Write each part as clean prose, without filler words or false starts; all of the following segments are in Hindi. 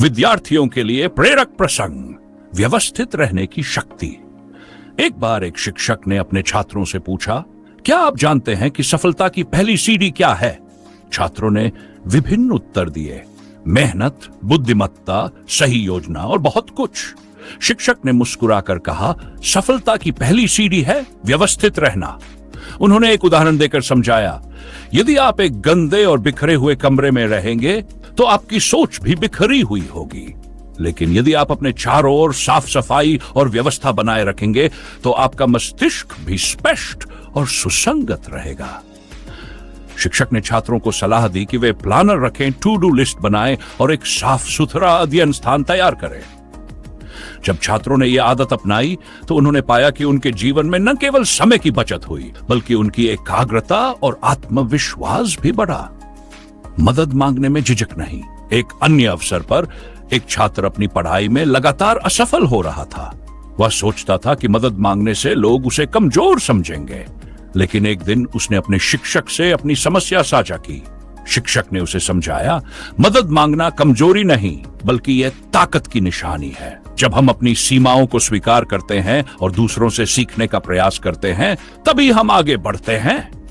विद्यार्थियों के लिए प्रेरक प्रसंग, व्यवस्थित रहने की शक्ति। एक बार एक शिक्षक ने अपने छात्रों से पूछा, क्या आप जानते हैं कि सफलता की पहली सीढ़ी क्या है? छात्रों ने विभिन्न उत्तर दिए, मेहनत, बुद्धिमत्ता, सही योजना और बहुत कुछ। शिक्षक ने मुस्कुराकर कहा, सफलता की पहली सीढ़ी है व्यवस्थित रहना। उन्होंने एक उदाहरण देकर समझाया, यदि आप एक गंदे और बिखरे हुए कमरे में रहेंगे तो आपकी सोच भी बिखरी हुई होगी, लेकिन यदि आप अपने चारों ओर साफ सफाई और व्यवस्था बनाए रखेंगे तो आपका मस्तिष्क भी स्पष्ट और सुसंगत रहेगा। शिक्षक ने छात्रों को सलाह दी कि वे प्लानर रखें, टू डू लिस्ट बनाएं और एक साफ सुथरा अध्ययन स्थान तैयार करें। जब छात्रों ने यह आदत अपनाई तो उन्होंने पाया कि उनके जीवन में न केवल समय की बचत हुई, बल्कि उनकी एकाग्रता और आत्मविश्वास भी बढ़ा। मदद मांगने में झिझक नहीं। एक अन्य अवसर पर एक छात्र अपनी पढ़ाई में लगातार असफल हो रहा था। वह सोचता था कि मदद मांगने से लोग उसे कमजोर समझेंगे, लेकिन एक दिन उसने अपने शिक्षक से अपनी समस्या साझा की। शिक्षक ने उसे समझाया, मदद मांगना कमजोरी नहीं, बल्कि यह ताकत की निशानी है। जब हम अपनी सीमाओं को स्वीकार करते हैं और दूसरों से सीखने का प्रयास करते हैं, तभी हम आगे बढ़ते हैं।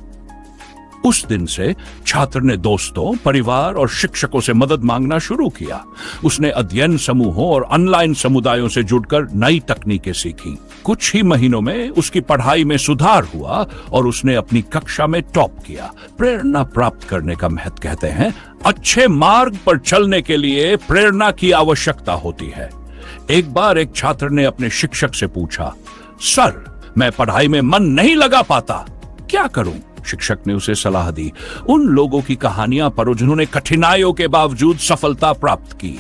उस दिन से छात्र ने दोस्तों, परिवार और शिक्षकों से मदद मांगना शुरू किया। उसने अध्ययन समूहों और ऑनलाइन समुदायों से जुड़कर नई तकनीकें सीखी। कुछ ही महीनों में उसकी पढ़ाई में सुधार हुआ और उसने अपनी कक्षा में टॉप किया। प्रेरणा प्राप्त करने का महत्व कहते हैं, अच्छे मार्ग पर चलने के लिए प्रेरणा की आवश्यकता होती है। एक बार एक छात्र ने अपने शिक्षक से पूछा, सर, मैं पढ़ाई में मन नहीं लगा पाता, क्या करूं? शिक्षक ने उसे सलाह दी, उन लोगों की कहानियां पढ़ो जिन्होंने कठिनाइयों के बावजूद सफलता प्राप्त की।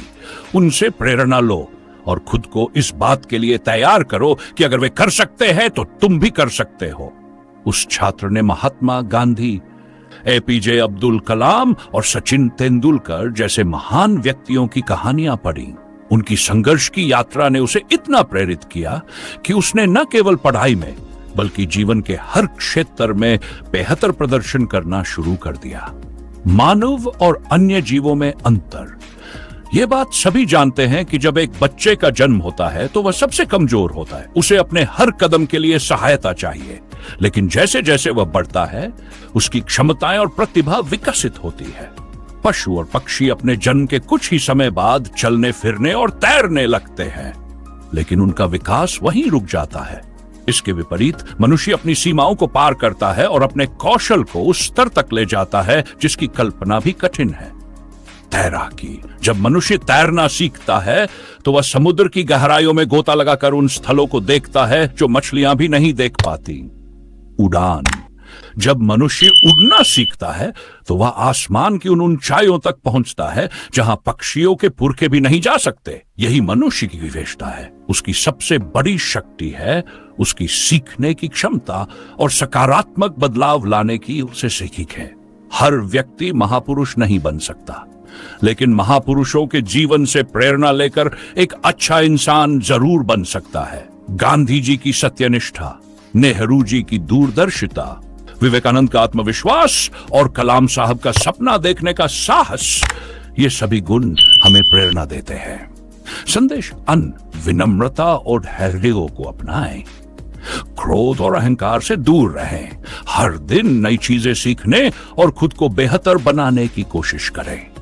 उनसे प्रेरणा लो और खुद को इस बात के लिए तैयार करो कि अगर वे कर सकते हैं तो तुम भी कर सकते हो। उस छात्र ने महात्मा गांधी, एपीजे अब्दुल कलाम और सचिन तेंदुलकर जैसे महान व्यक्तियों की कहानियां पढ़ी। उनकी संघर्ष की यात्रा ने उसे इतना प्रेरित किया कि उसने न केवल पढ़ाई में बल्कि जीवन के हर क्षेत्र में बेहतर प्रदर्शन करना शुरू कर दिया। मानव और अन्य जीवों में अंतर। यह बात सभी जानते हैं कि जब एक बच्चे का जन्म होता है तो वह सबसे कमजोर होता है। उसे अपने हर कदम के लिए सहायता चाहिए, लेकिन जैसे जैसे वह बढ़ता है उसकी क्षमताएं और प्रतिभा विकसित होती है। पशु और पक्षी अपने जन्म के कुछ ही समय बाद चलने फिरने और तैरने लगते हैं, लेकिन उनका विकास वहीं रुक जाता है। इसके विपरीत मनुष्य अपनी सीमाओं को पार करता है और अपने कौशल को उस स्तर तक ले जाता है जिसकी कल्पना भी कठिन है। तैराकी। जब मनुष्य तैरना सीखता है तो वह समुद्र की गहराइयों में गोता लगाकर उन स्थलों को देखता है जो मछलियां भी नहीं देख पाती। उड़ान। जब मनुष्य उड़ना सीखता है तो वह आसमान की उन ऊंचाइयों तक पहुंचता है जहां पक्षियों के पुरखे भी नहीं जा सकते। यही मनुष्य की विशेषता है। उसकी सबसे बड़ी शक्ति है उसकी सीखने की क्षमता और सकारात्मक बदलाव लाने की उसे सीखी है। हर व्यक्ति महापुरुष नहीं बन सकता, लेकिन महापुरुषों के जीवन से प्रेरणा लेकर एक अच्छा इंसान जरूर बन सकता है। गांधी जी की सत्यनिष्ठा, नेहरू जी की दूरदर्शिता, विवेकानंद का आत्मविश्वास और कलाम साहब का सपना देखने का साहस, ये सभी गुण हमें प्रेरणा देते हैं। संदेश विनम्रता और धैर्य को अपनाएं। क्रोध और अहंकार से दूर रहें। हर दिन नई चीजें सीखने और खुद को बेहतर बनाने की कोशिश करें।